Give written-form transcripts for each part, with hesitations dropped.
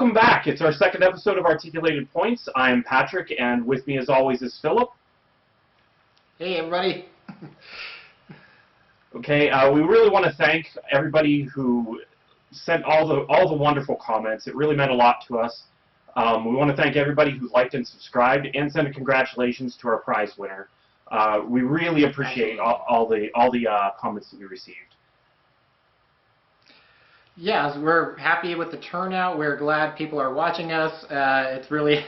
welcome back. It's our second episode of Articulated Points. I'm Patrick, and with me as always is Phillip. Hey, everybody. Okay, we really want to thank everybody who sent all the wonderful comments. It really meant a lot to us. We want to thank everybody who liked and subscribed, and send a congratulations to our prize winner. We really appreciate all the comments that we received. Yes, we're happy with the turnout. We're glad people are watching us. It's really,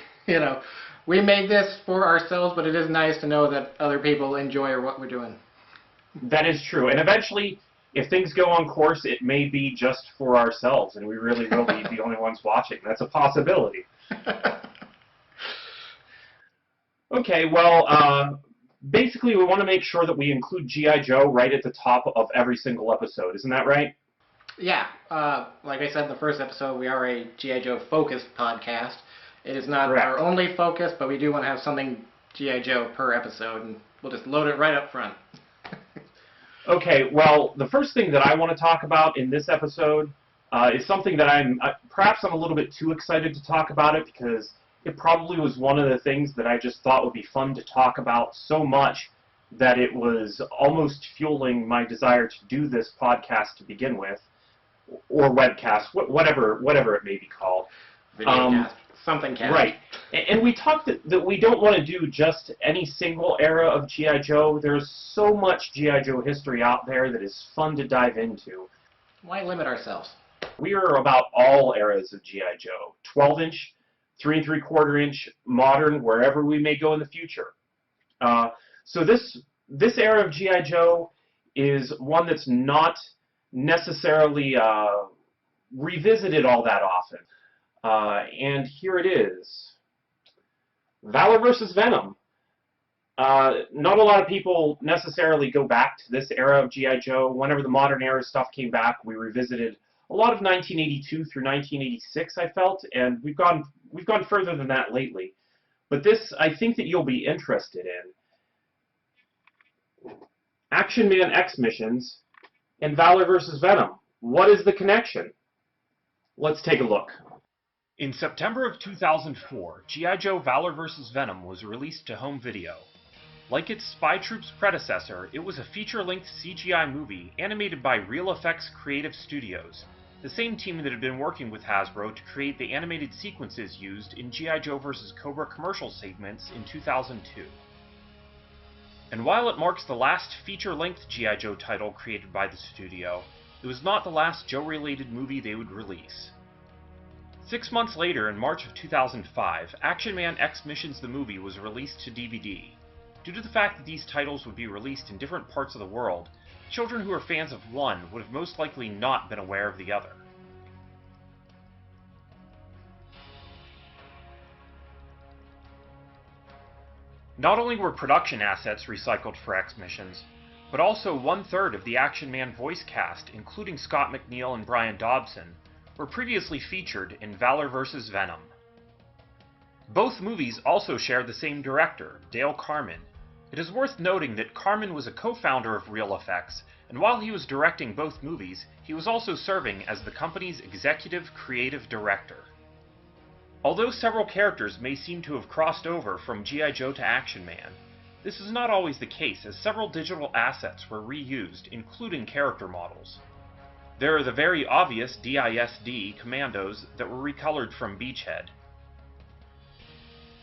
we made this for ourselves, but it is nice to know that other people enjoy what we're doing. That is true. And eventually, if things go on course, it may be just for ourselves, and we really will be the only ones watching. That's a possibility. Okay, well, basically we want to make sure that we include G.I.Joe right at the top of every single episode. Isn't that right? Yeah, like I said in the first episode, we are a G.I. Joe focused podcast. It is not our only focus, but we do want to have something G.I. Joe per episode, and we'll just load it right up front. Okay, well, the first thing that I want to talk about in this episode is something that perhaps I'm a little bit too excited to talk about it, because it probably was one of the things that I just thought would be fun to talk about so much that it was almost fueling my desire to do this podcast to begin with. Or webcast, whatever it may be called. Videocast, something cast. Right. And we talked that we don't want to do just any single era of G.I. Joe. There's so much G.I. Joe history out there that is fun to dive into. Why limit ourselves? We are about all eras of G.I. Joe. 12-inch, 3 3/4 inch, modern, wherever we may go in the future. So this era of G.I. Joe is one that's not necessarily revisited all that often. And here it is. Valor versus Venom. Not a lot of people necessarily go back to this era of G.I. Joe. Whenever the modern era stuff came back, we revisited a lot of 1982 through 1986, I felt, and we've gone further than that lately. But this, I think that you'll be interested in. Action Man X missions and Valor vs. Venom. What is the connection? Let's take a look. In September of 2004, G.I. Joe Valor vs. Venom was released to home video. Like its Spy Troops predecessor, it was a feature-length CGI movie animated by Real Effects Creative Studios, the same team that had been working with Hasbro to create the animated sequences used in G.I. Joe vs. Cobra commercial segments in 2002. And while it marks the last feature-length G.I. Joe title created by the studio, it was not the last Joe-related movie they would release. 6 months later, in March of 2005, Action Man X Missions the movie was released to DVD. Due to the fact that these titles would be released in different parts of the world, children who are fans of one would have most likely not been aware of the other. Not only were production assets recycled for X Missions, but also 1/3 of the Action Man voice cast, including Scott McNeil and Brian Dobson, were previously featured in Valor vs. Venom. Both movies also share the same director, Dale Carmen. It is worth noting that Carmen was a co-founder of Real Effects, and while he was directing both movies, he was also serving as the company's executive creative director. Although several characters may seem to have crossed over from G.I. Joe to Action Man, this is not always the case, as several digital assets were reused, including character models. There are the very obvious DISD commandos that were recolored from Beachhead.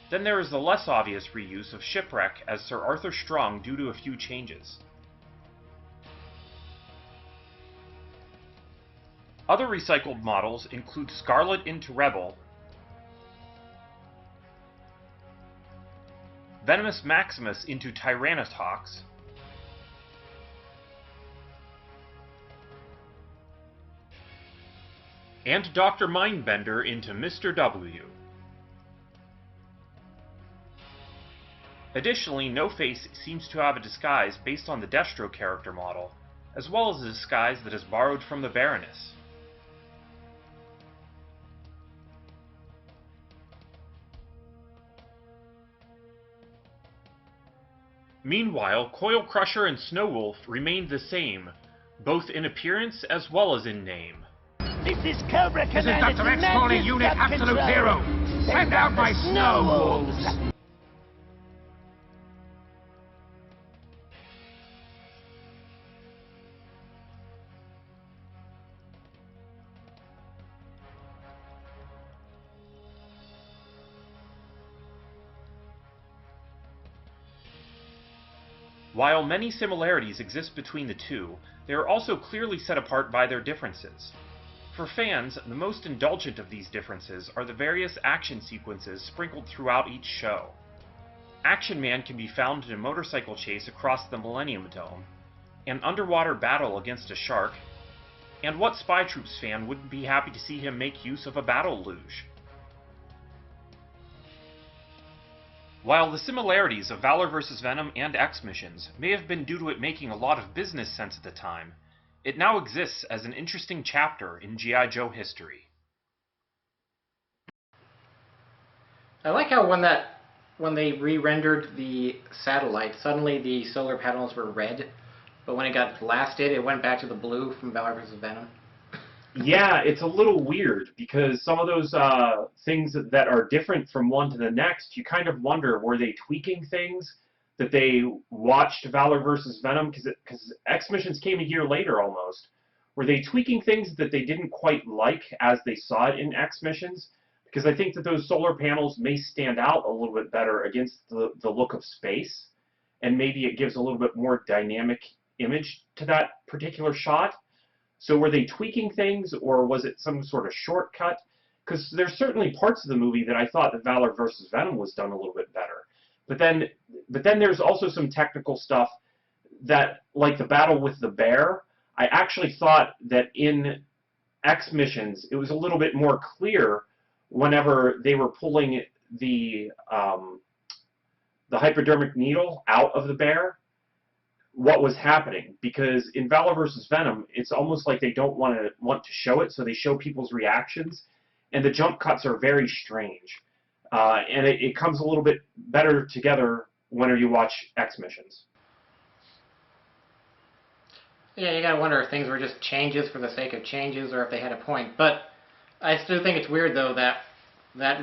Then there is the less obvious reuse of Shipwreck as Sir Arthur Strong due to a few changes. Other recycled models include Scarlet into Rebel, Venomous Maximus into Tyrannotox, and Dr. Mindbender into Mr. W. Additionally, No-Face seems to have a disguise based on the Destro character model, as well as a disguise that is borrowed from the Baroness. Meanwhile, Coil Crusher and Snow Wolf remained the same, both in appearance as well as in name. This is Cobra Command. This is Dr. X calling Unit Absolute Zero. Send out my snow wolves. While many similarities exist between the two, they are also clearly set apart by their differences. For fans, the most indulgent of these differences are the various action sequences sprinkled throughout each show. Action Man can be found in a motorcycle chase across the Millennium Dome, an underwater battle against a shark, and what Spy Troops fan wouldn't be happy to see him make use of a battle luge? While the similarities of Valor vs. Venom and X missions may have been due to it making a lot of business sense at the time, it now exists as an interesting chapter in G.I. Joe history. I like how when they re-rendered the satellite, suddenly the solar panels were red, but when it got blasted, it went back to the blue from Valor vs. Venom. Yeah, it's a little weird, because some of those things that are different from one to the next, you kind of wonder, were they tweaking things that they watched Valor vs. Venom? Because X Missions came a year later almost. Were they tweaking things that they didn't quite like as they saw it in X Missions? Because I think that those solar panels may stand out a little bit better against the look of space, and maybe it gives a little bit more dynamic image to that particular shot. So were they tweaking things, or was it some sort of shortcut? Because there's certainly parts of the movie that I thought that Valor vs. Venom was done a little bit better. But then there's also some technical stuff that, like the battle with the bear, I actually thought that in X Missions it was a little bit more clear whenever they were pulling the hypodermic needle out of the bear, what was happening, because in Valor vs. Venom, it's almost like they don't want to show it, so they show people's reactions, and the jump cuts are very strange, and it comes a little bit better together whenever you watch X Missions. Yeah, you gotta wonder if things were just changes for the sake of changes, or if they had a point. But I still think it's weird, though, that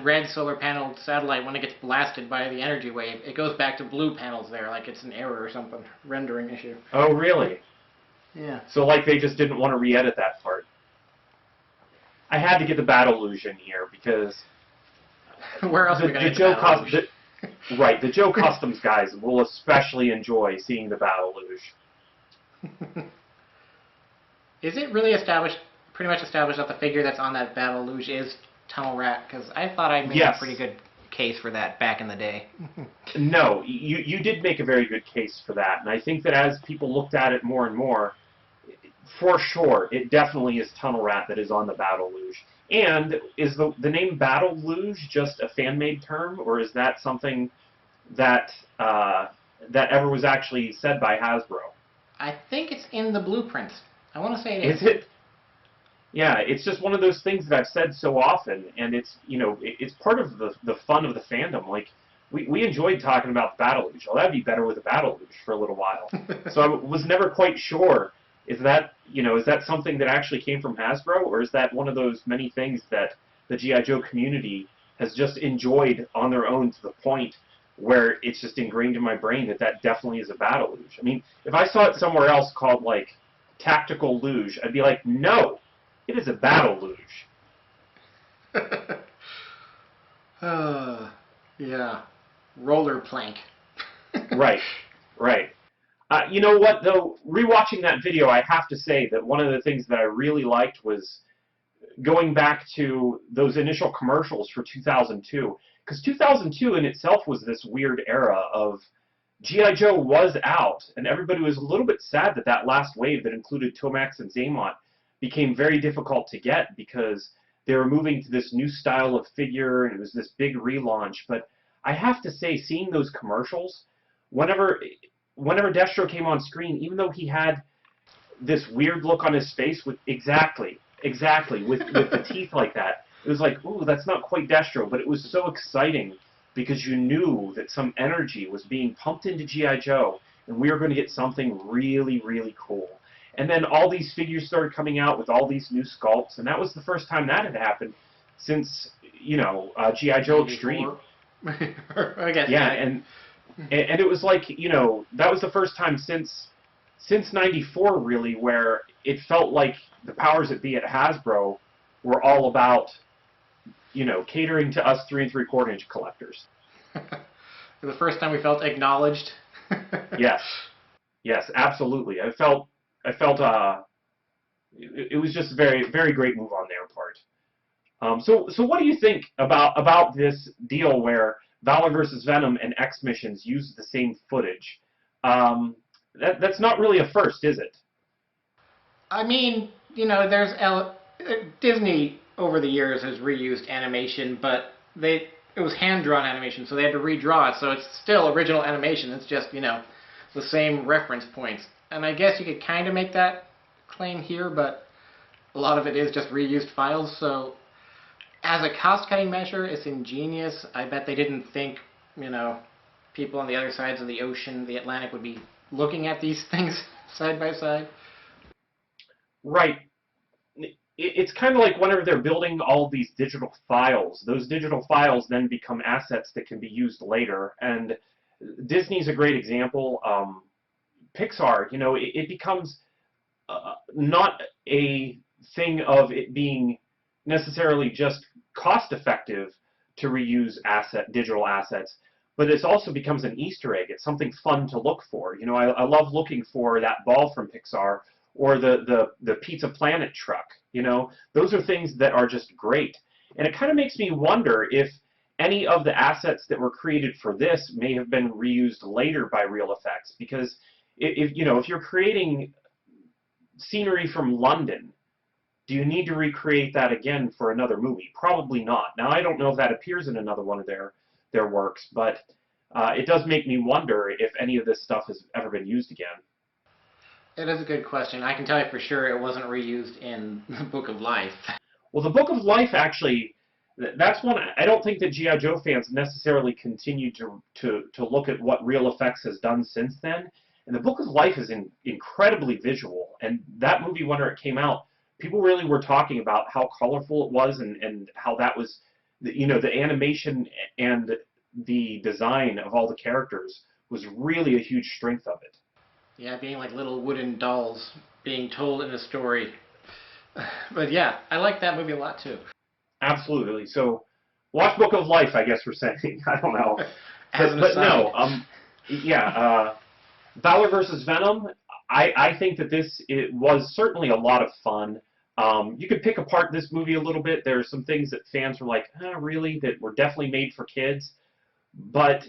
red solar panel satellite, when it gets blasted by the energy wave, it goes back to blue panels there, like it's an error or something, rendering issue. Oh, really? Yeah. So, like, they just didn't want to re-edit that part. I had to get the battle luge in here, because where else are we going to get the battle luge? Right, the Joe Customs guys will especially enjoy seeing the battle luge. Is it really pretty much established that the figure that's on that battle luge is Tunnel Rat? Because I thought I made a pretty good case for that back in the day. No, you did make a very good case for that, and I think that as people looked at it more and more, for sure, it definitely is Tunnel Rat that is on the battle luge. And is the name battle luge just a fan-made term, or is that something that that ever was actually said by Hasbro? I think it's in the blueprints. I want to say it is. Is it? Yeah, it's just one of those things that I've said so often, and it's, you know, it's part of the fun of the fandom. Like, we enjoyed talking about the battle luge. Oh, that'd be better with a battle luge for a little while. So I was never quite sure, is that something that actually came from Hasbro, or is that one of those many things that the G.I. Joe community has just enjoyed on their own to the point where it's just ingrained in my brain that definitely is a battle luge? I mean, if I saw it somewhere else called, like, Tactical Luge, I'd be like, no! It is a battle luge. Yeah. Roller plank. Right. You know what, though? Rewatching that video, I have to say that one of the things that I really liked was going back to those initial commercials for 2002. Because 2002 in itself was this weird era of G.I. Joe was out, and everybody was a little bit sad that that last wave that included Tomax and Zaymont became very difficult to get, because they were moving to this new style of figure, and it was this big relaunch. But I have to say, seeing those commercials, whenever Destro came on screen, even though he had this weird look on his face with exactly with the teeth like that, it was like, ooh, that's not quite Destro, but it was so exciting because you knew that some energy was being pumped into G.I. Joe, and we were going to get something really, really cool. And then all these figures started coming out with all these new sculpts, and that was the first time that had happened since, G.I. Joe Extreme. I guess. Yeah, and it was like, that was the first time since '94 really where it felt like the powers that be at Hasbro were all about, catering to us 3 3/4-inch collectors. For the first time we felt acknowledged. Yes, absolutely. I felt it was just a very, very great move on their part. So what do you think about this deal where Valor versus Venom and X missions use the same footage? That's not really a first, is it? I mean, there's Disney over the years has reused animation, but it was hand-drawn animation, so they had to redraw it, so it's still original animation. It's just, the same reference points. And I guess you could kind of make that claim here, but a lot of it is just reused files, so as a cost-cutting measure, it's ingenious. I bet they didn't think, people on the other sides of the ocean, the Atlantic, would be looking at these things side by side. Right. It's kind of like whenever they're building all these digital files, those digital files then become assets that can be used later. And Disney's a great example. Pixar, it becomes not a thing of it being necessarily just cost-effective to reuse digital assets, but it also becomes an Easter egg. It's something fun to look for. I love looking for that ball from Pixar or the Pizza Planet truck. Those are things that are just great. And it kind of makes me wonder if any of the assets that were created for this may have been reused later by Real Effects, because if you're creating scenery from London, do you need to recreate that again for another movie? Probably not. Now, I don't know if that appears in another one of their works, but it does make me wonder if any of this stuff has ever been used again. It is a good question. I can tell you for sure it wasn't reused in the Book of Life. Well, the Book of Life, actually, that's one I don't think that G.I. Joe fans necessarily continue to look at what Real Effects has done since then. And the Book of Life is incredibly visual. And that movie, whenever it came out, people really were talking about how colorful it was and how that was, the animation and the design of all the characters was really a huge strength of it. Yeah, being like little wooden dolls being told in a story. But yeah, I like that movie a lot too. Absolutely. So watch Book of Life, I guess we're saying. I don't know. but no, Valor versus Venom, I think that it was certainly a lot of fun. You could pick apart this movie a little bit. There are some things that fans were like, really? That were definitely made for kids. But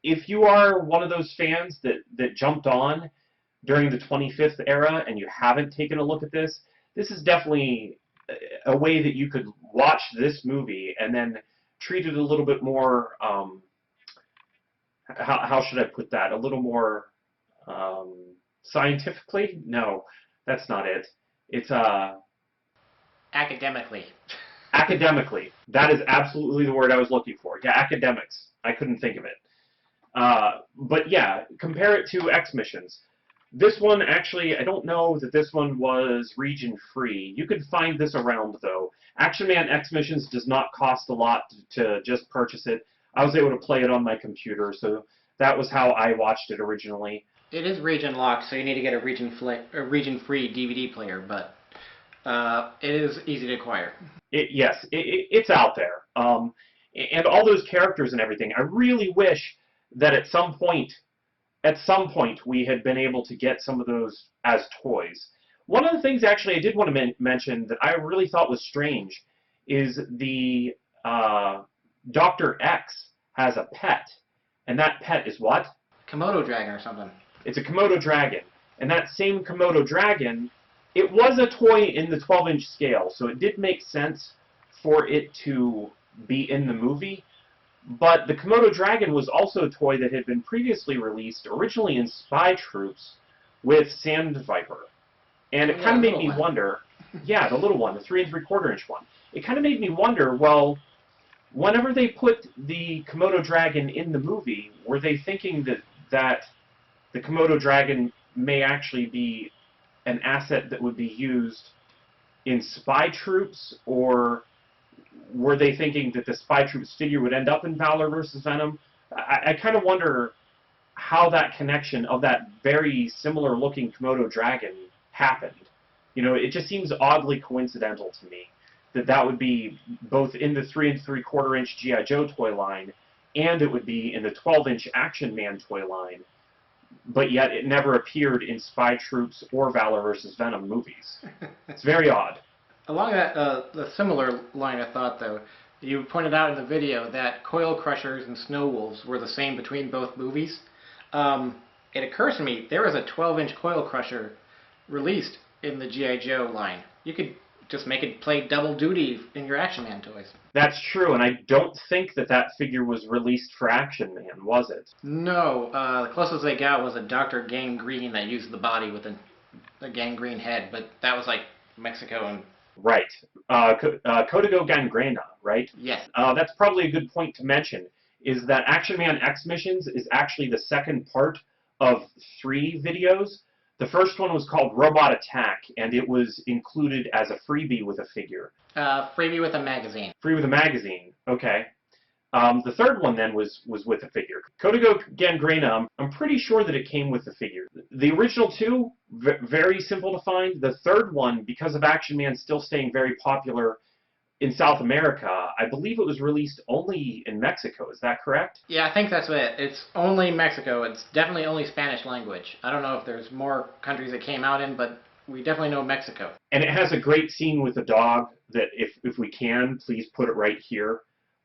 if you are one of those fans that jumped on during the 25th era and you haven't taken a look at this is definitely a way that you could watch this movie and then treat it a little bit more, how should I put that? A little more scientifically? No, that's not it. It's academically. Academically. That is absolutely the word I was looking for. Yeah, academics. I couldn't think of it. But yeah, compare it to X Missions. This one, actually, I don't know that this one was region-free. You could find this around, though. Action Man X Missions does not cost a lot to just purchase it. I was able to play it on my computer, so that was how I watched it originally. It is region-locked, so you need to get a region-free DVD player, but it is easy to acquire. Yes, it's out there. And all those characters and everything, I really wish that at some point we had been able to get some of those as toys. One of the things, actually, I did want to mention that I really thought was strange is the Dr. X has a pet, and that pet is what? Komodo Dragon or something. It's a Komodo Dragon. And that same Komodo Dragon, it was a toy in the 12-inch scale, so it did make sense for it to be in the movie. But the Komodo Dragon was also a toy that had been previously released, originally in Spy Troops, with Sand Viper. And it kind of made me wonder, yeah, the little one, the 3 3/4-inch one. It kind of made me wonder, well, whenever they put the Komodo Dragon in the movie, were they thinking that the Komodo Dragon may actually be an asset that would be used in spy troops, or were they thinking that the spy troops figure would end up in Valor versus Venom? I kind of wonder how that connection of that very similar looking Komodo Dragon happened. You know, it just seems oddly coincidental to me that that would be both in the 3 3/4 inch G.I. Joe toy line, and it would be in the 12-inch Action Man toy line, but yet it never appeared in Spy Troops or Valor vs. Venom movies. It's very odd. Along that the similar line of thought, though, you pointed out in the video that Coil Crushers and Snow Wolves were the same between both movies. It occurs to me there was a 12-inch Coil Crusher released in the G.I. Joe line. You could just make it play double duty in your Action Man toys. That's true, and I don't think that that figure was released for Action Man, was it? No, the closest they got was a Dr. Gangrene that used the body with a gangrene head, but that was like Mexico and... Right. Komodo Gangrena, right? Yes. That's probably a good point to mention, is that Action Man X Missions is actually the second part of 3 videos. The first one was called Robot Attack, and it was included as a freebie with a figure. Freebie with a magazine. Free with a magazine, okay. The third one then was with a figure. Komodo Gangrena, I'm pretty sure that it came with the figure. The original 2, very simple to find. The third one, because of Action Man still staying very popular in South America, I believe it was released only in Mexico. Is that correct? Yeah, I think that's it. It's only Mexico. It's definitely only Spanish language. I don't know if there's more countries it came out in, but we definitely know Mexico. And it has a great scene with the dog that, if we can, please put it right here.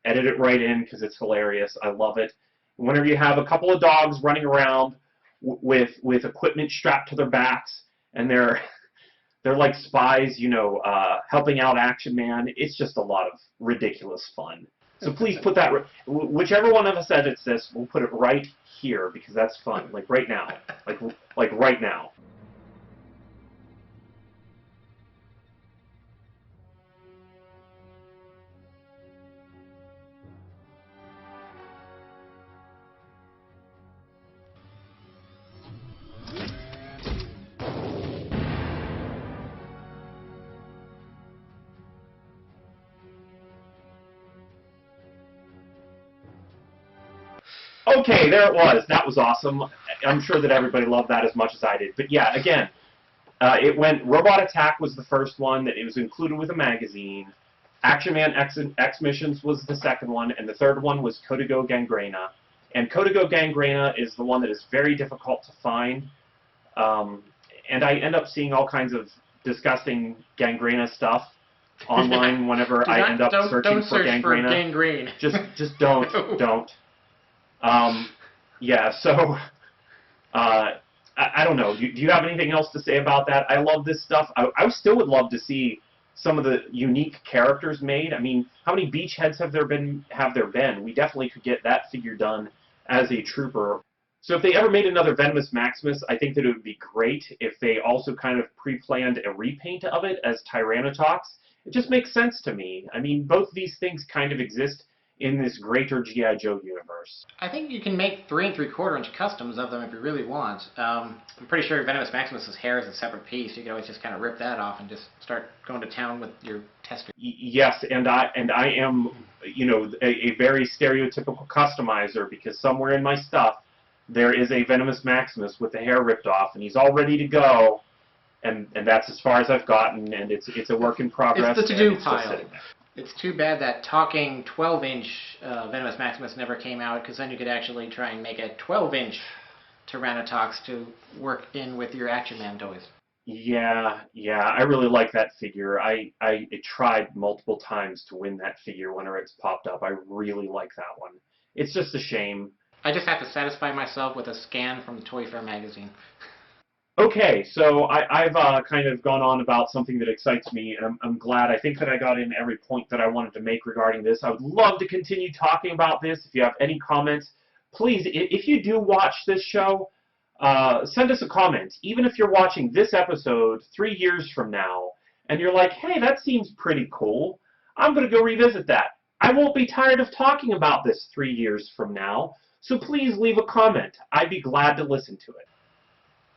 Edit it right in because it's hilarious. I love it. Whenever you have a couple of dogs running around with equipment strapped to their backs, and they're like spies, you know, helping out Action Man, it's just a lot of ridiculous fun. So please put that, whichever one of us edits this, we'll put it right here because that's fun. Like right now. Like right now. Okay, there it was. That was awesome. I'm sure that everybody loved that as much as I did. But yeah, again, it went, Robot Attack was the first one, that it was included with a magazine. Action Man X Missions was the second one, and the third one was Komodo Gangrena. And Komodo Gangrena is the one that is very difficult to find. And I end up seeing all kinds of disgusting Gangrena stuff online whenever I end up searching for Gangrena. For gangrene. Just don't, No. don't. Yeah, so, I don't know. Do you have anything else to say about that? I love this stuff. I still would love to see some of the unique characters made. I mean, how many Beachheads have there been? We definitely could get that figure done as a trooper. So if they ever made another Venomous Maximus, I think that it would be great if they also kind of pre-planned a repaint of it as Tyranotox. It just makes sense to me. I mean, both these things kind of exist in this greater G.I. Joe universe. I think you can make 3 3/4 inch customs of them if you really want. I'm pretty sure Venomous Maximus's hair is a separate piece. You can always just kind of rip that off and just start going to town with your tester. Yes, and I am, you know, a very stereotypical customizer, because somewhere in my stuff there is a Venomous Maximus with the hair ripped off, and he's all ready to go. And that's as far as I've gotten, and it's a work in progress. It's the to-do pile. It's too bad that talking 12-inch Venomous Maximus never came out, because then you could actually try and make a 12-inch Tyranotox to work in with your Action Man toys. Yeah, I really like that figure. I tried multiple times to win that figure whenever it's popped up. I really like that one. It's just a shame. I just have to satisfy myself with a scan from the Toy Fair magazine. Okay, so I've kind of gone on about something that excites me, and I'm glad. I think that I got in every point that I wanted to make regarding this. I would love to continue talking about this. If you have any comments, please, if you do watch this show, send us a comment. Even if you're watching this episode 3 years from now, and you're like, hey, that seems pretty cool, I'm going to go revisit that. I won't be tired of talking about this 3 years from now, so please leave a comment. I'd be glad to listen to it.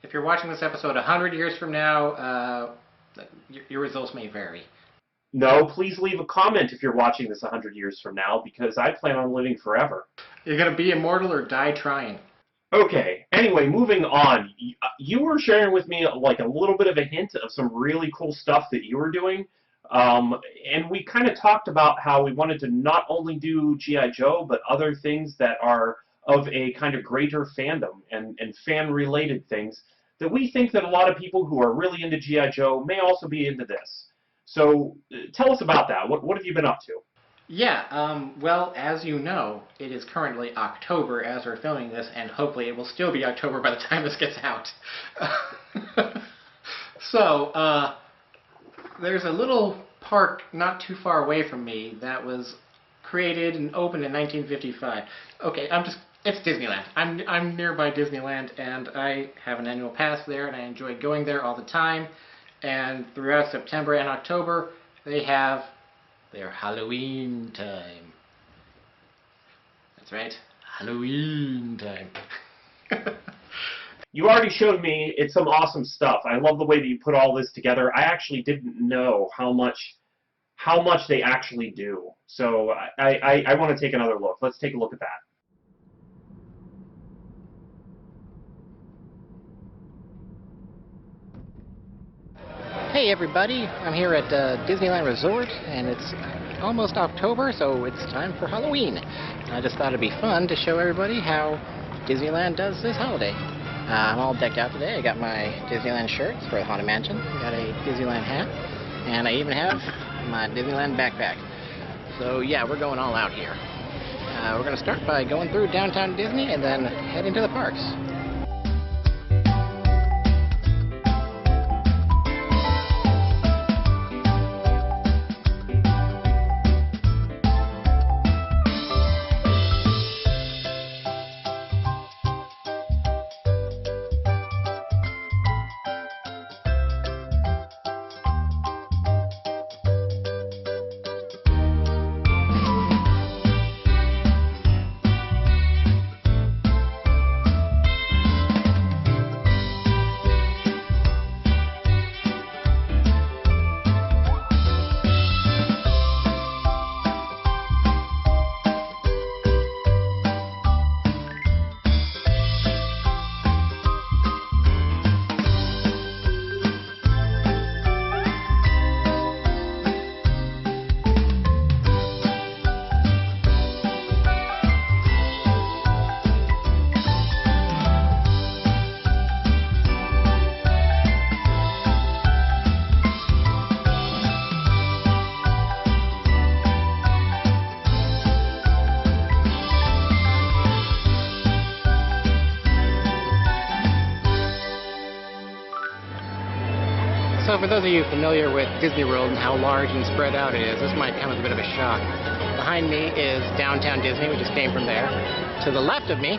If you're watching this episode 100 years from now, your results may vary. No, please leave a comment if you're watching this 100 years from now, because I plan on living forever. You're going to be immortal or die trying. Okay, anyway, moving on. You were sharing with me like a little bit of a hint of some really cool stuff that you were doing. And we kind of talked about how we wanted to not only do G.I. Joe, but other things that are of a kind of greater fandom and fan-related things that we think that a lot of people who are really into G.I. Joe may also be into this. So tell us about that. What have you been up to? Yeah, well, as you know, it is currently October as we're filming this, and hopefully it will still be October by the time this gets out. So, there's a little park not too far away from me that was created and opened in 1955. Okay, it's Disneyland. I'm nearby Disneyland, and I have an annual pass there, and I enjoy going there all the time. And throughout September and October, they have their Halloween time. That's right, Halloween time. You already showed me it's some awesome stuff. I love the way that you put all this together. I actually didn't know how much they actually do. So I want to take another look. Let's take a look at that. Hey everybody, I'm here at Disneyland Resort, and it's almost October, so it's time for Halloween. I just thought it'd be fun to show everybody how Disneyland does this holiday. I'm all decked out today. I got my Disneyland shirts for the Haunted Mansion, got a Disneyland hat, and I even have my Disneyland backpack. So yeah, we're going all out here. We're going to start by going through downtown Disney and then head into the parks. So for those of you familiar with Disney World and how large and spread out it is, this might come as a bit of a shock. Behind me is downtown Disney, we just came from there. To the left of me,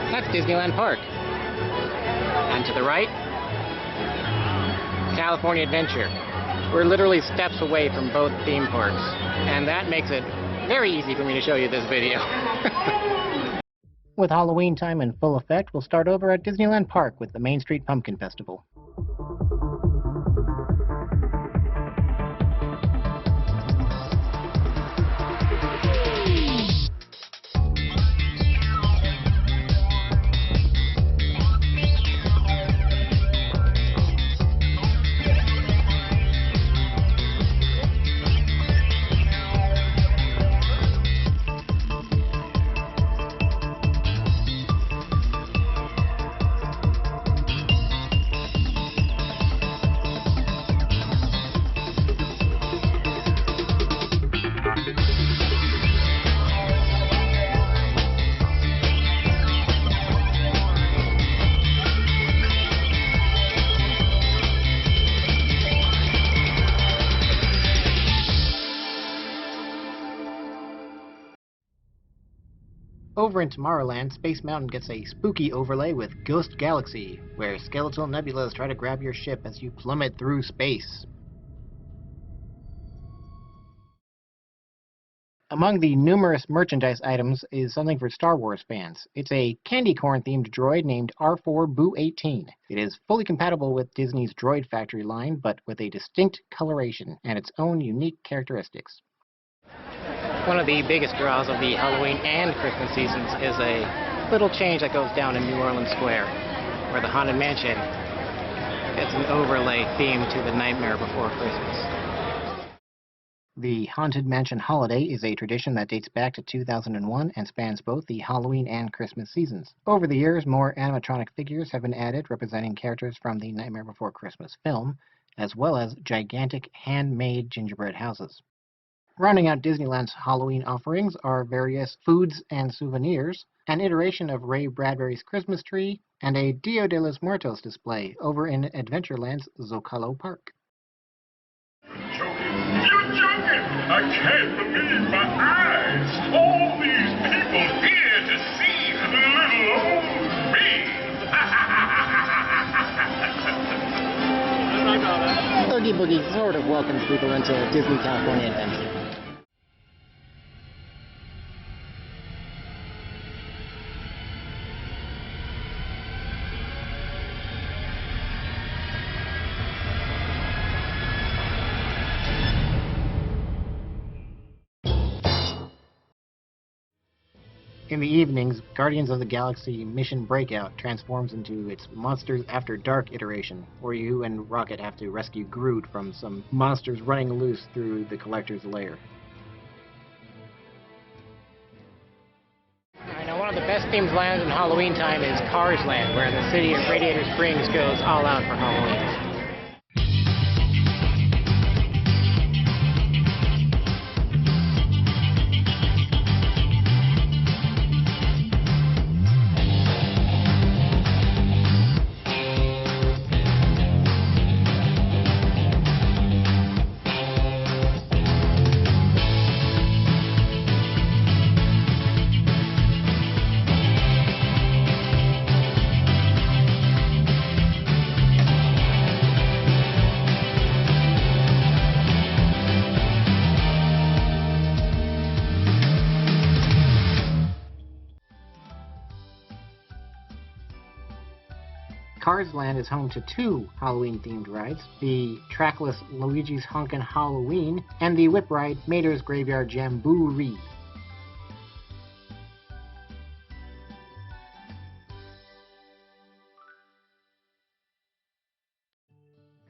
that's Disneyland Park. And to the right, California Adventure. We're literally steps away from both theme parks, and that makes it very easy for me to show you this video. With Halloween time in full effect, we'll start over at Disneyland Park with the Main Street Pumpkin Festival. Over in Tomorrowland, Space Mountain gets a spooky overlay with Ghost Galaxy, where skeletal nebulas try to grab your ship as you plummet through space. Among the numerous merchandise items is something for Star Wars fans. It's a candy corn-themed droid named R4-Boo-18. It is fully compatible with Disney's Droid Factory line, but with a distinct coloration and its own unique characteristics. One of the biggest draws of the Halloween and Christmas seasons is a little change that goes down in New Orleans Square, where the Haunted Mansion gets an overlay theme to the Nightmare Before Christmas. The Haunted Mansion holiday is a tradition that dates back to 2001 and spans both the Halloween and Christmas seasons. Over the years, more animatronic figures have been added representing characters from the Nightmare Before Christmas film, as well as gigantic handmade gingerbread houses. Rounding out Disneyland's Halloween offerings are various foods and souvenirs, an iteration of Ray Bradbury's Christmas tree, and a Dia de los Muertos display over in Adventureland's Zocalo Park. You're joking! I can't believe my eyes! All these people here to see little old me! Oogie Boogie sort of welcomes people into Disney California Adventure. In the evenings, Guardians of the Galaxy Mission Breakout transforms into its Monsters After Dark iteration, where you and Rocket have to rescue Groot from some monsters running loose through the Collector's Lair. Now, one of the best themed lands in Halloweentime is Cars Land, where the city of Radiator Springs goes all out for Halloween. Cars Land is home to two Halloween-themed rides, the trackless Luigi's Honkin' Halloween and the whip ride Mater's Graveyard Jamboree.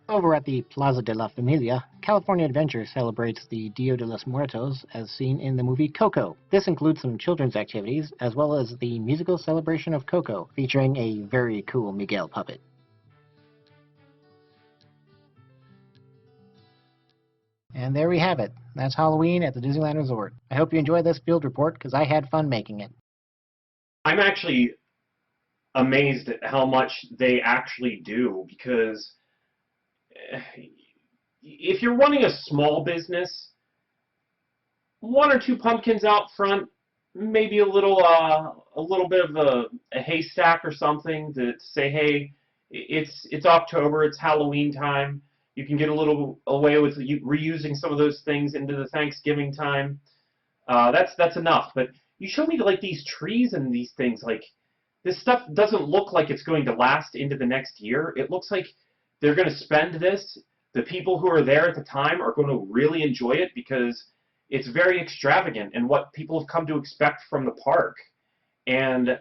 Over at the Plaza de la Familia, California Adventure celebrates the Dia de los Muertos as seen in the movie Coco. This includes some children's activities, as well as the musical celebration of Coco, featuring a very cool Miguel puppet. And there we have it. That's Halloween at the Disneyland Resort. I hope you enjoyed this field report, because I had fun making it. I'm actually amazed at how much they actually do, because if you're running a small business, one or two pumpkins out front, maybe a little bit of a haystack or something to say, hey, it's October, it's Halloween time. You can get a little away with reusing some of those things into the Thanksgiving time. That's enough. But you show me like these trees and these things, like this stuff doesn't look like it's going to last into the next year. It looks like they're going to spend this. The people who are there at the time are going to really enjoy it because it's very extravagant and what people have come to expect from the park. And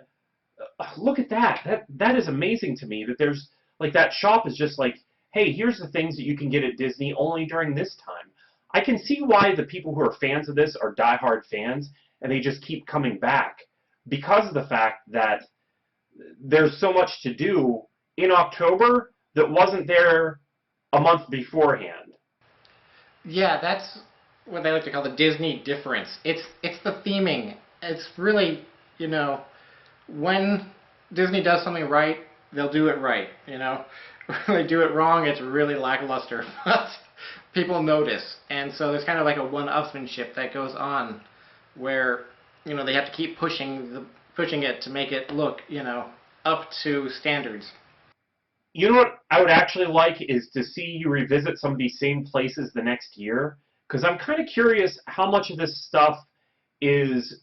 look at that. That is amazing to me that there's like that shop is just like, hey, here's the things that you can get at Disney only during this time. I can see why the people who are fans of this are diehard fans and they just keep coming back because of the fact that there's so much to do in October that wasn't there a month beforehand. Yeah, that's what they like to call the Disney difference. It's the theming. It's really, you know, when Disney does something right, they'll do it right, you know. When they do it wrong, it's really lackluster, but people notice. And so there's kind of like a one-upsmanship that goes on where, you know, they have to keep pushing it to make it look, you know, up to standards. You know what I would actually like is to see you revisit some of these same places the next year, because I'm kind of curious how much of this stuff is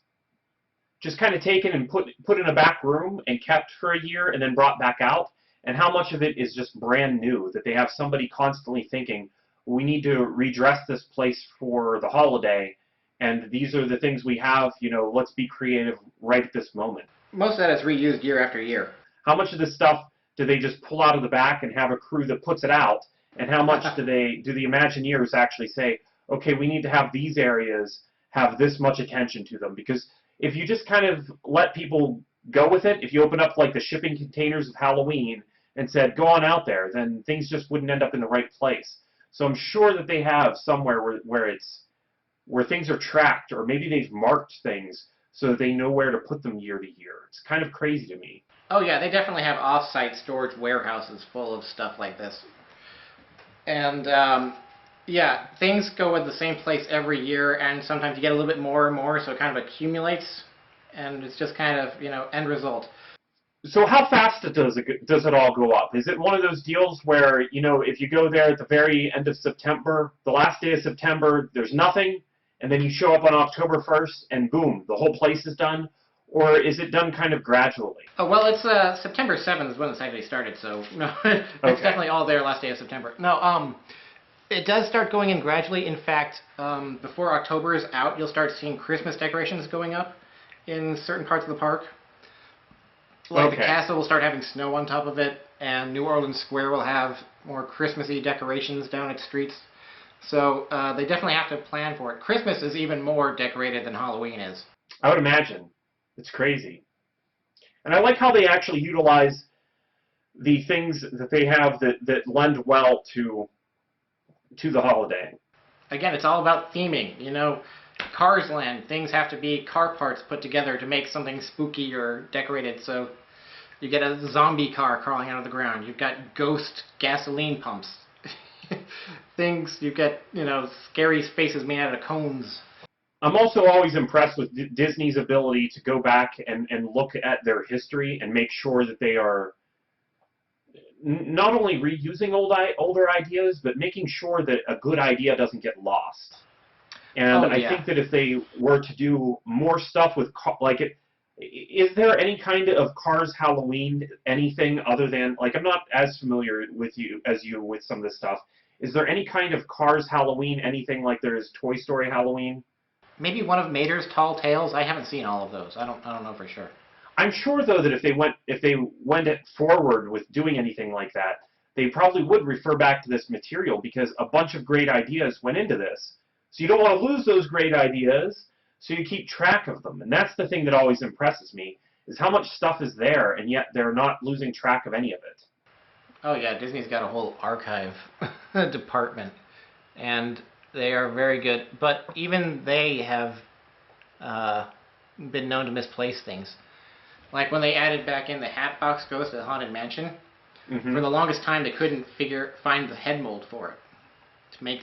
just kind of taken and put in a back room and kept for a year and then brought back out, and how much of it is just brand new, that they have somebody constantly thinking, we need to redress this place for the holiday, and these are the things we have, let's be creative right at this moment. Most of that is reused year after year. How much of this stuff do they just pull out of the back and have a crew that puts it out, and how much do the Imagineers actually say, okay, we need to have these areas have this much attention to them? Because if you just kind of let people go with it, if you open up like the shipping containers of Halloween and said, go on out there, then things just wouldn't end up in the right place. So I'm sure that they have somewhere where things are tracked, or maybe they've marked things so that they know where to put them year to year. It's kind of crazy to me. Oh yeah, they definitely have off-site storage warehouses full of stuff like this. And yeah, things go in the same place every year, and sometimes you get a little bit more and more, so it kind of accumulates, and it's just kind of, end result. So how fast does it all go up? Is it one of those deals where, if you go there at the very end of September, the last day of September, there's nothing, and then you show up on October 1st, and boom, the whole place is done? Or is it done kind of gradually? Oh, well, it's September 7th is when this actually started, so no, it's definitely all there last day of September. No, it does start going in gradually. In fact, before October is out, you'll start seeing Christmas decorations going up in certain parts of the park. Like the castle will start having snow on top of it, and New Orleans Square will have more Christmassy decorations down its streets. So they definitely have to plan for it. Christmas is even more decorated than Halloween is. I would imagine. It's crazy. And I like how they actually utilize the things that they have that lend well to the holiday. Again, it's all about theming. Cars Land, things have to be car parts put together to make something spooky or decorated. So you get a zombie car crawling out of the ground. You've got ghost gasoline pumps. Things, you get, scary spaces made out of cones. I'm also always impressed with Disney's ability to go back and look at their history and make sure that they are not only reusing older ideas, but making sure that a good idea doesn't get lost. And I think that if they were to do more stuff with, is there any kind of Cars Halloween, anything other than, I'm not as familiar with with some of this stuff. Is there any kind of Cars Halloween, anything like there is Toy Story Halloween? Maybe one of Mater's Tall Tales. I haven't seen all of those. I don't know for sure. I'm sure though that if they went forward with doing anything like that, they probably would refer back to this material, because a bunch of great ideas went into this. So you don't want to lose those great ideas, so you keep track of them. And that's the thing that always impresses me, is how much stuff is there, and yet they're not losing track of any of it. Oh yeah, Disney's got a whole archive department, and they are very good. But even they have been known to misplace things. Like when they added back in the Hatbox Ghost at the Haunted Mansion, for the longest time they couldn't find the head mold for it to make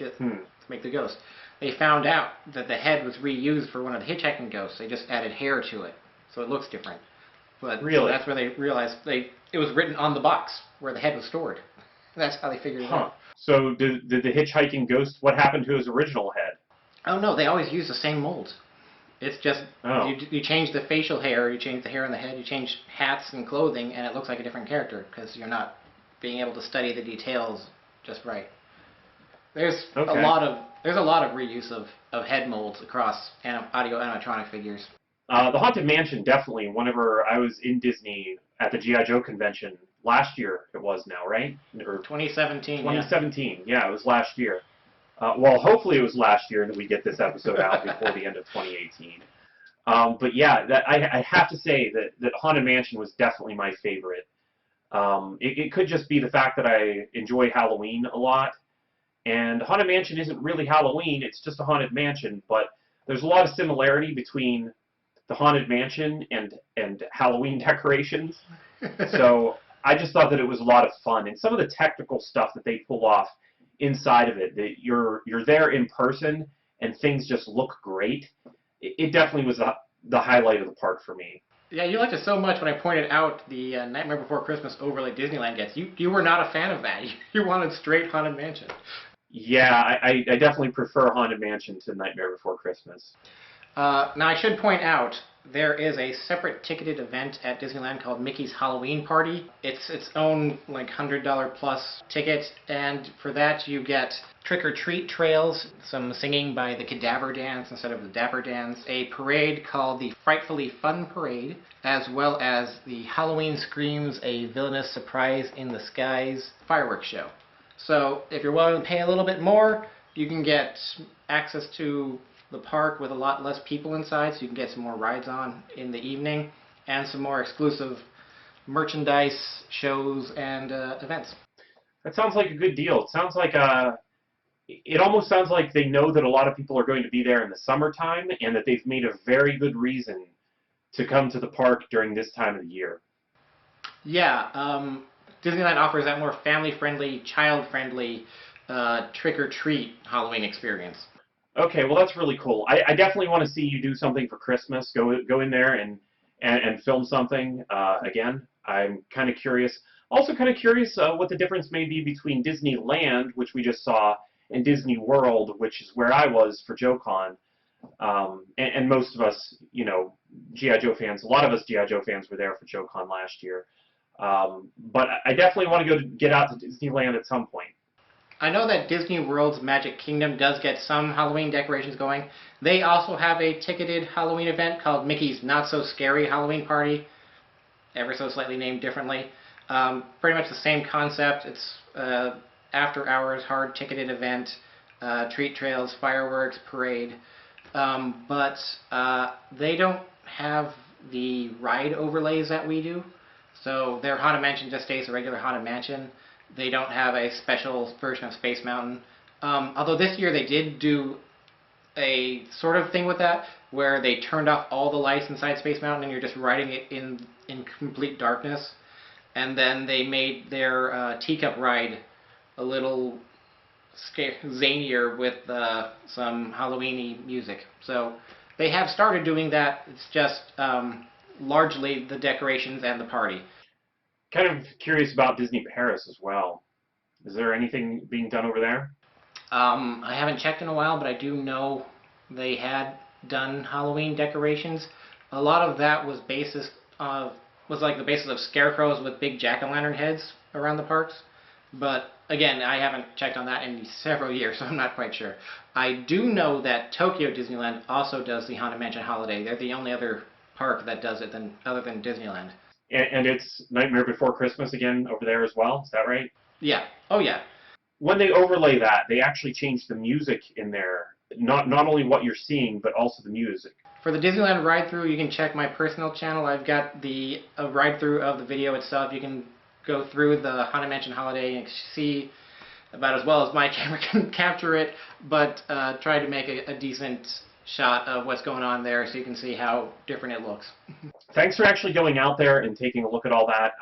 the ghost. They found out that the head was reused for one of the hitchhiking ghosts. They just added hair to it, so it looks different. But really, so that's where they realized it was written on the box where the head was stored. That's how they figured it out. So did the hitchhiking ghost? What happened to his original head? Oh no, they always use the same molds. It's just you change the facial hair, you change the hair on the head, you change hats and clothing, and it looks like a different character because you're not being able to study the details just right. There's a lot of reuse of head molds across audio animatronic figures. The Haunted Mansion, definitely. Whenever I was in Disney at the G.I.Joe convention last year, it was now, right? Or 2017. 2017. Yeah, it was last year. Well, hopefully it was last year that we get this episode out before the end of 2018. But yeah, I have to say that Haunted Mansion was definitely my favorite. It could just be the fact that I enjoy Halloween a lot. And Haunted Mansion isn't really Halloween, it's just a Haunted Mansion, but there's a lot of similarity between the Haunted Mansion and Halloween decorations. So I just thought that it was a lot of fun. And some of the technical stuff that they pull off inside of it, that you're there in person and things just look great, it definitely was the highlight of the park for me. Yeah, you liked it so much when I pointed out the Nightmare Before Christmas overlay Disneyland gets. You were not a fan of that. You wanted straight Haunted Mansion. Yeah, I definitely prefer Haunted Mansion to Nightmare Before Christmas. Now I should point out, there is a separate ticketed event at Disneyland called Mickey's Halloween Party. It's its own like $100 plus ticket, and for that you get trick-or-treat trails, some singing by the Cadaver Dance instead of the Dapper Dance, a parade called the Frightfully Fun Parade, as well as the Halloween Screams, a Villainous Surprise in the Skies fireworks show. So if you're willing to pay a little bit more, you can get access to the park with a lot less people inside, so you can get some more rides on in the evening, and some more exclusive merchandise, shows, and events. That sounds like a good deal. It sounds like it almost sounds like they know that a lot of people are going to be there in the summertime, and that they've made a very good reason to come to the park during this time of the year. Yeah, Disneyland offers that more family-friendly, child-friendly trick-or-treat Halloween experience. Okay, well that's really cool. I definitely want to see you do something for Christmas. Go in there and film something again. I'm kind of curious. Also kind of curious what the difference may be between Disneyland, which we just saw, and Disney World, which is where I was for JoeCon. And most of us, you know, G.I. Joe fans, a lot of us G.I. Joe fans were there for JoeCon last year. But I definitely want to get out to Disneyland at some point. I know that Disney World's Magic Kingdom does get some Halloween decorations going. They also have a ticketed Halloween event called Mickey's Not So Scary Halloween Party, ever so slightly named differently. Pretty much the same concept. It's after hours, hard ticketed event, treat trails, fireworks, parade. But they don't have the ride overlays that we do. So their Haunted Mansion just stays a regular Haunted Mansion. They don't have a special version of Space Mountain. Although this year they did do a sort of thing with that, where they turned off all the lights inside Space Mountain and you're just riding it in complete darkness. And then they made their teacup ride a little zanier with some Halloween-y music. So they have started doing that. It's just largely the decorations and the party. Kind of curious about Disney Paris as well. Is there anything being done over there? I haven't checked in a while, but I do know they had done Halloween decorations. A lot of that was like the basis of scarecrows with big jack-o'-lantern heads around the parks. But again, I haven't checked on that in several years, so I'm not quite sure. I do know that Tokyo Disneyland also does the Haunted Mansion Holiday. They're the only other park that does it other than Disneyland. And it's Nightmare Before Christmas again over there as well. Is that right? Yeah. Oh, yeah. When they overlay that, they actually change the music in there. Not only what you're seeing, but also the music. For the Disneyland ride-through, you can check my personal channel. I've got a ride-through of the video itself. You can go through the Haunted Mansion Holiday and see about as well as my camera can capture it, but try to make a decent shot of what's going on there so you can see how different it looks. Thanks for actually going out there and taking a look at all that.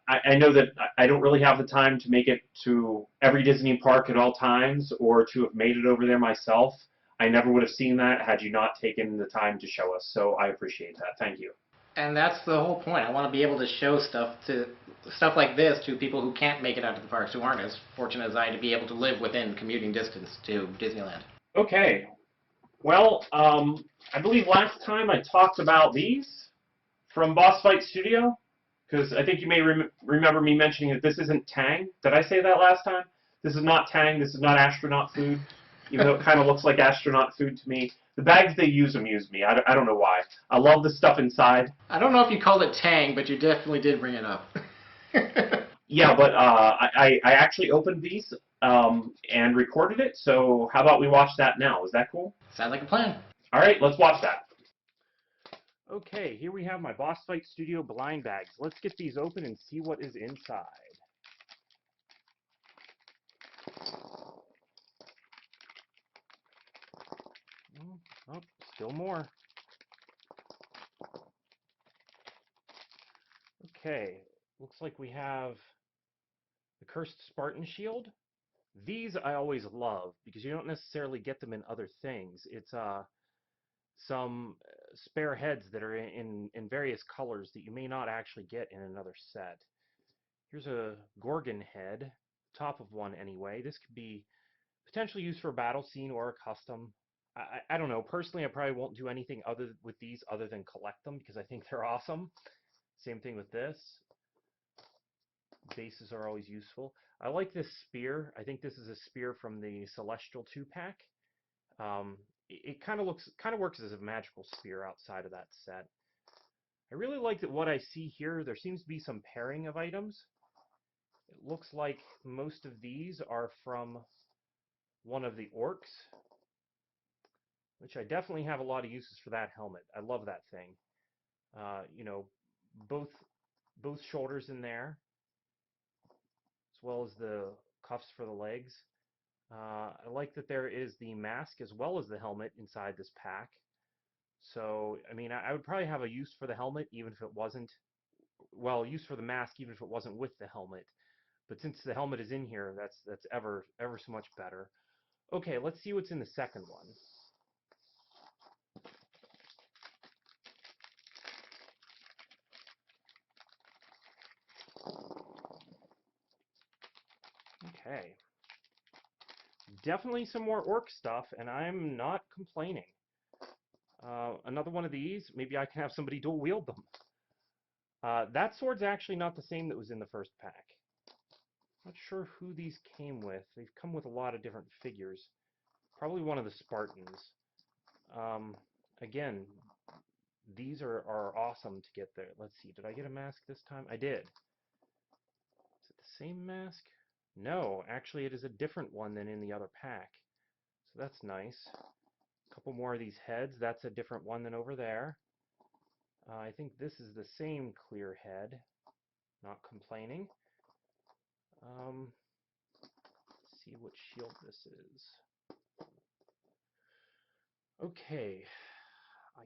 I know that I don't really have the time to make it to every Disney park at all times or to have made it over there myself. I never would have seen that had you not taken the time to show us, so I appreciate that. Thank you. And that's the whole point. I want to be able to show stuff like this to people who can't make it out to the parks, who aren't as fortunate as I to be able to live within commuting distance to Disneyland. Okay. Well, I believe last time I talked about these from Boss Fight Studio, because I think you may remember me mentioning that this isn't Tang. Did I say that last time? This is not Tang. This is not astronaut food, even though it kind of looks like astronaut food to me. The bags they use amuse me. I don't know why. I love the stuff inside. I don't know if you called it Tang, but you definitely did bring it up. Yeah, but I actually opened these and recorded it, so how about we watch that now? Is that cool? Sounds like a plan. All right, let's watch that. Okay, here we have my Boss Fight Studio blind bags. Let's get these open and see what is inside. Oh, still more. Okay, looks like we have the Cursed Spartan Shield. These I always love because you don't necessarily get them in other things. It's some spare heads that are in various colors that you may not actually get in another set. Here's a Gorgon head, top of one anyway. This could be potentially used for a battle scene or a custom. I don't know. Personally, I probably won't do anything with these other than collect them because I think they're awesome. Same thing with this. Bases are always useful. I like this spear. I think this is a spear from the Celestial 2-pack. It kind of works as a magical spear outside of that set. I really like that what I see here. There seems to be some pairing of items. It looks like most of these are from one of the orcs, which I definitely have a lot of uses for that helmet. I love that thing. You know, both shoulders in there, as well as the cuffs for the legs. I like that there is the mask as well as the helmet inside this pack. So, I mean, I would probably have a use for the helmet even if it wasn't, well, use for the mask even if it wasn't with the helmet. But since the helmet is in here, that's ever so much better. Okay, let's see what's in the second one. Okay. Definitely some more orc stuff, and I'm not complaining. Another one of these, maybe I can have somebody dual wield them. That sword's actually not the same that was in the first pack. Not sure who these came with. They've come with a lot of different figures. Probably one of the Spartans. Again, these are awesome to get there. Let's see, did I get a mask this time? I did. Is it the same mask? No, actually it is a different one than in the other pack. So that's nice. A couple more of these heads. That's a different one than over there. I think this is the same clear head. Not complaining. Let's see what shield this is. Okay. I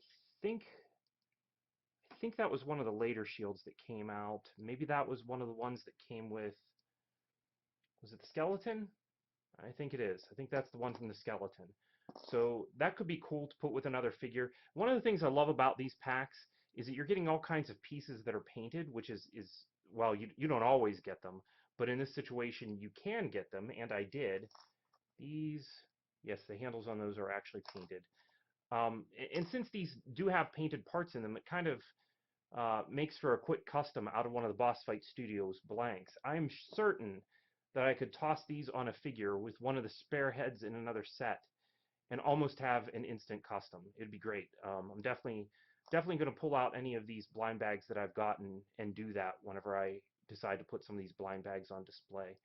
think that was one of the later shields that came out. Maybe that was one of the ones that came with, was it the skeleton? I think it is. I think that's the one from the skeleton. So that could be cool to put with another figure. One of the things I love about these packs is that you're getting all kinds of pieces that are painted, which is well, you don't always get them, but in this situation you can get them, and I did. These, yes, the handles on those are actually painted. And since these do have painted parts in them, it kind of makes for a quick custom out of one of the Boss Fight Studios blanks. I'm certain that I could toss these on a figure with one of the spare heads in another set and almost have an instant custom. It'd be great. I'm definitely going to pull out any of these blind bags that I've gotten and do that whenever I decide to put some of these blind bags on display.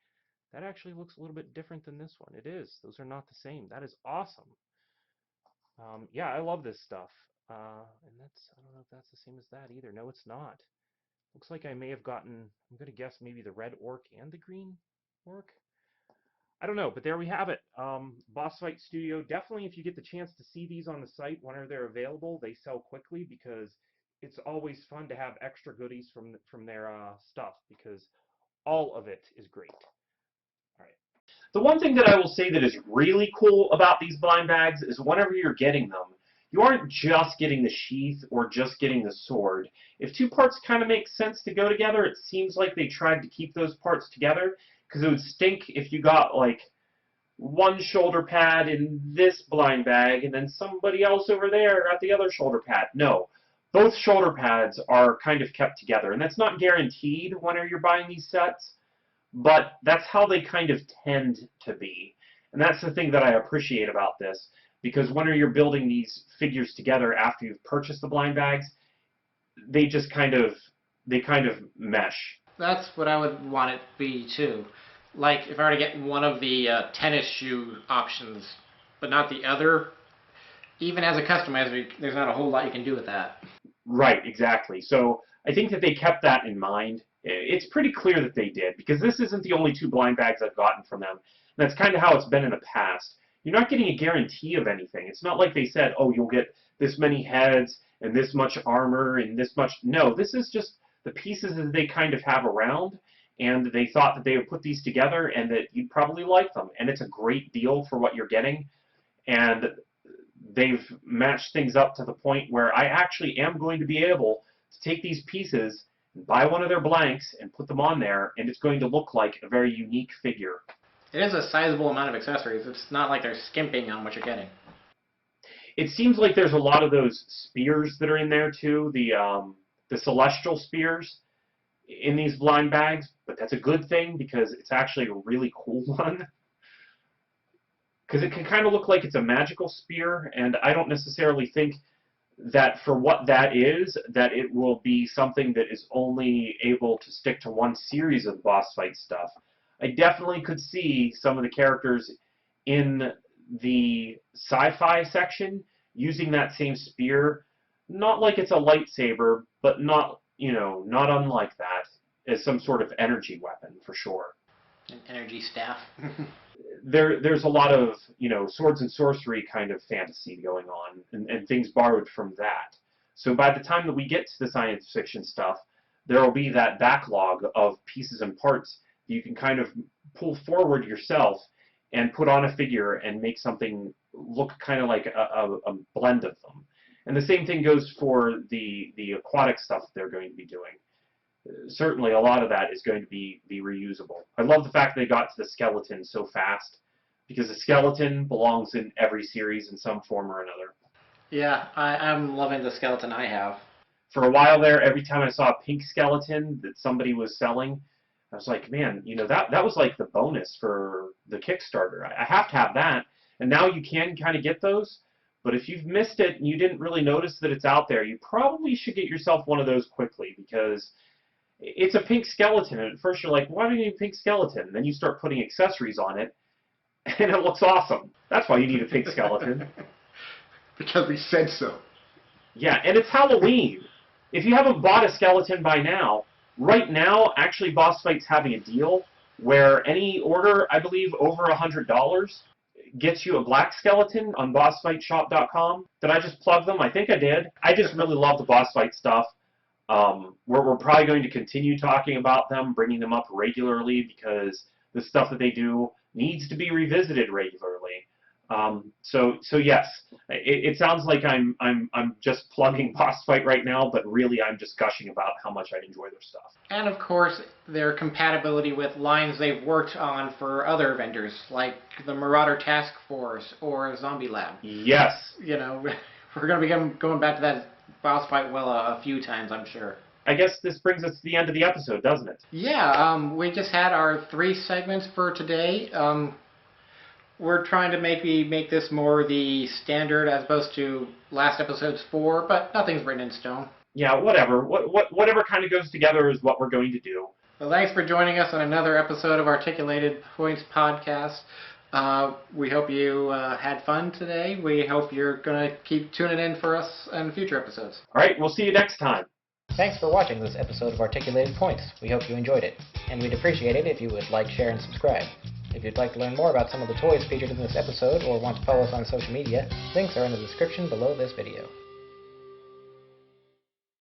That actually looks a little bit different than this one. It is. Those are not the same. That is awesome. Yeah, I love this stuff. And that's, I don't know if that's the same as that either. No, it's not. Looks like I may have gotten, I'm going to guess maybe the red orc and the green orc. I don't know, but there we have it. Boss Fight Studio, definitely if you get the chance to see these on the site whenever they're available, they sell quickly because it's always fun to have extra goodies from their stuff because all of it is great. All right. The one thing that I will say that is really cool about these blind bags is whenever you're getting them, you aren't just getting the sheath or just getting the sword. If two parts kind of make sense to go together, it seems like they tried to keep those parts together because it would stink if you got like one shoulder pad in this blind bag and then somebody else over there got the other shoulder pad. No, both shoulder pads are kind of kept together, and that's not guaranteed whenever you're buying these sets, but that's how they kind of tend to be. And that's the thing that I appreciate about this, because whenever you're building these figures together after you've purchased the blind bags, they just kind of mesh. That's what I would want it to be too. Like if I were to get one of the tennis shoe options, but not the other, even as a customizer, there's not a whole lot you can do with that. Right, exactly. So I think that they kept that in mind. It's pretty clear that they did, because this isn't the only two blind bags I've gotten from them. And that's kind of how it's been in the past. You're not getting a guarantee of anything. It's not like they said, oh, you'll get this many heads and this much armor and this much. No, this is just the pieces that they kind of have around, and they thought that they would put these together and that you'd probably like them. And it's a great deal for what you're getting. And they've matched things up to the point where I actually am going to be able to take these pieces and buy one of their blanks and put them on there, and it's going to look like a very unique figure. It is a sizable amount of accessories. It's not like they're skimping on what you're getting. It seems like there's a lot of those spears that are in there too, the celestial spears in these blind bags, but that's a good thing because it's actually a really cool one. Because it can kind of look like it's a magical spear, and I don't necessarily think that for what that is, that it will be something that is only able to stick to one series of boss fight stuff. I definitely could see some of the characters in the sci-fi section using that same spear, not like it's a lightsaber, but not, not unlike that, as some sort of energy weapon for sure. An energy staff. There's a lot of, swords and sorcery kind of fantasy going on, and things borrowed from that. So by the time that we get to the science fiction stuff, there will be that backlog of pieces and parts that you can kind of pull forward yourself and put on a figure and make something look kind of like a blend of them. And the same thing goes for the aquatic stuff they're going to be doing. Certainly a lot of that is going to be reusable. I love the fact they got to the skeleton so fast, because the skeleton belongs in every series in some form or another. Yeah, I'm loving the skeleton I have. For a while there, every time I saw a pink skeleton that somebody was selling, I was like, man, that was like the bonus for the Kickstarter. I have to have that. And now you can kind of get those, but if you've missed it and you didn't really notice that it's out there, you probably should get yourself one of those quickly, because it's a pink skeleton, and at first you're like, why do you need a pink skeleton? And then you start putting accessories on it, and it looks awesome. That's why you need a pink skeleton. Because we said so. Yeah, and it's Halloween. If you haven't bought a skeleton by now, right now, actually, Boss Fight's having a deal where any order, I believe, over $100 gets you a black skeleton on bossfightshop.com. Did I just plug them? I think I did. I just really love the Boss Fight stuff. We're probably going to continue talking about them, bringing them up regularly, because the stuff that they do needs to be revisited regularly. So yes, it sounds like I'm just plugging Boss Fight right now, but really I'm just gushing about how much I enjoy their stuff. And of course, their compatibility with lines they've worked on for other vendors, like the Marauder Task Force or Zombie Lab. Yes. We're going to be going back to that Boss Fight a few times, I'm sure. I guess this brings us to the end of the episode, doesn't it? Yeah, we just had our 3 segments for today. We're trying to make this more the standard as opposed to last episode's 4, but nothing's written in stone. Yeah, whatever. Whatever kind of goes together is what we're going to do. Well, thanks for joining us on another episode of Articulated Points Podcast. We hope you had fun today. We hope you're going to keep tuning in for us in future episodes. All right, we'll see you next time. Thanks for watching this episode of Articulated Points. We hope you enjoyed it, and we'd appreciate it if you would like, share, and subscribe. If you'd like to learn more about some of the toys featured in this episode or want to follow us on social media, links are in the description below this video.